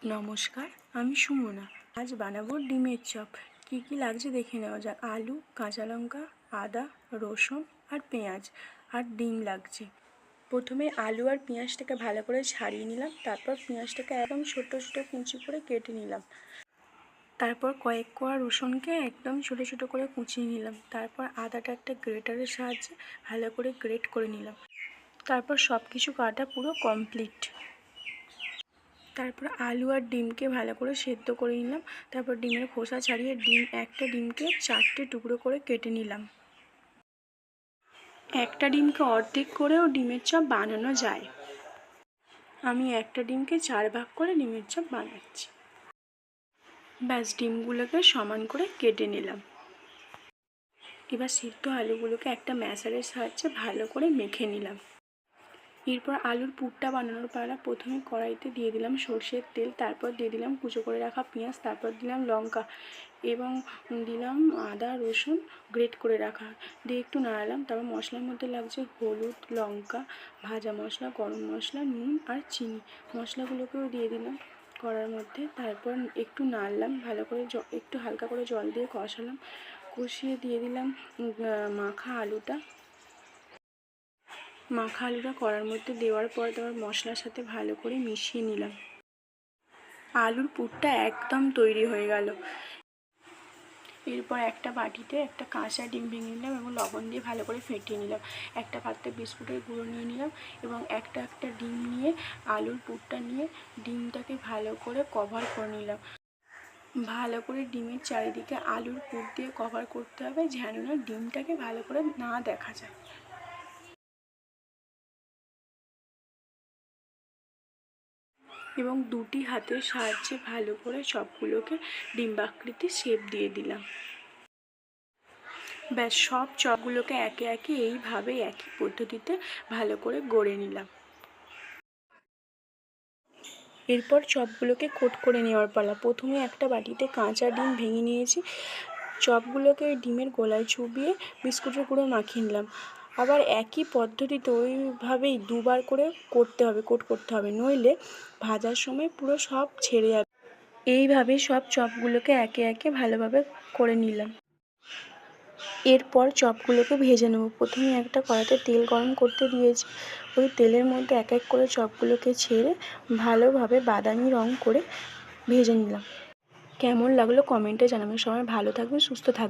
নমস্কার, আমি সুমনা। আজ বানাবো ডিমের চপ। কী কী লাগছে দেখে নেওয়া যাক। আলু, কাঁচা লঙ্কা, আদা, রসুন আর পেঁয়াজ আর ডিম লাগছে। প্রথমে আলু আর পেঁয়াজটাকে ভালো করে ছাড়িয়ে নিলাম। তারপর পেঁয়াজটাকে একদম ছোটো ছোটো কুচি করে কেটে নিলাম। তারপর কয়েক কোয়া রসুনকে একদম ছোটো ছোটো করে কুচিয়ে নিলাম। তারপর আদাটা একটা গ্রেটারের সাহায্যে ভালো করে গ্রেট করে নিলাম। তারপর সব কিছু কাটা পুরো কমপ্লিট। তারপর আলু আর ডিমকে ভালো করে সেদ্ধ করে নিলাম। তারপর ডিমের খোসা ছাড়িয়ে একটা ডিমকে 4টে টুকরো করে কেটে নিলাম। একটা ডিমকে অর্ধেক করেও ডিমের চপ বানানো যায়। আমি একটা ডিমকে 4 ভাগ করে ডিমের চপ বানাচ্ছি। ব্যাস, ডিমগুলোকে সমান করে কেটে নিলাম। এবার সিদ্ধ আলুগুলোকে একটা ম্যাশারের সাহায্যে ভালো করে মেখে নিলাম। এরপর আলুর পুরটা বানানোর পালা। প্রথমে কড়াইতে দিয়ে দিলাম সর্ষের তেল, তারপর দিয়ে দিলাম কুচো করে রাখা পেঁয়াজ, তারপর দিলাম লঙ্কা এবং দিলাম আদা রসুন গ্রেট করে রাখা, দিয়ে একটু নাড়ালাম। তারপর মশলার মধ্যে লাগছে হলুদ, লঙ্কা, ভাজা মশলা, গরম মশলা, নুন আর চিনি। মশলাগুলোকেও দিয়ে দিলাম কড়ার মধ্যে। তারপর একটু নাড়লাম ভালো করে, একটু হালকা করে জল দিয়ে কষালাম। কষিয়ে দিয়ে দিলাম মাখা আলুটা কড়ার মধ্যে দেওয়ার পর তারপর মশলার সাথে ভালো করে মিশিয়ে নিলাম। আলুর পুরটা একদম তৈরি হয়ে গেল। এরপর একটা বাটিতে একটা কাঁচা ডিম ভেঙে নিলাম এবং লবণ দিয়ে ভালো করে ফেটিয়ে নিলাম। একটা পাত্রে বিস্কুটের গুঁড়ো নিয়ে নিলাম এবং একটা ডিম নিয়ে আলুর পুরটা নিয়ে ডিমটাকে ভালো করে কভার করে নিলাম। ভালো করে ডিমের চারিদিকে আলুর পুর দিয়ে কভার করতে হবে, যেন না ডিমটাকে ভালো করে না দেখা যায়। এবং দুটি হাতের সাহায্যে ভালো করে সবগুলোকে ডিম্বাকৃতির শেপ দিয়ে দিলাম। ব্যাস, সব চপগুলোকে একে একে এইভাবে একই পদ্ধতিতে ভালো করে গড়ে নিলাম। এরপর চপগুলোকে কোট করে নেওয়ার পালা। প্রথমে একটা বাটিতে কাঁচা ডিম ভেঙে নিয়েছি। চপগুলোকে ডিমের গোলায় চুবিয়ে বিস্কুটের গুঁড়ো মাখিয়ে নিলাম। আবার একই পদ্ধতিতে ওইভাবেই দুবার করে কোট করতে হবে, নইলে ভাজার সময় পুরো সব ছেড়ে যাবে। এইভাবে সব চপগুলোকে একে একে ভালোভাবে করে নিলাম। এরপর চপগুলোকে ভেজে নেব। প্রথমে একটা কড়াইতে তেল গরম করতে দিয়েছি। ওই তেলের মধ্যে এক এক করে চপগুলোকে ছেড়ে ভালোভাবে বাদামি রং করে ভেজে নিলাম। কেমন লাগলো কমেন্টে জানাবেন। সবাই ভালো থাকবেন, সুস্থ থাকবেন।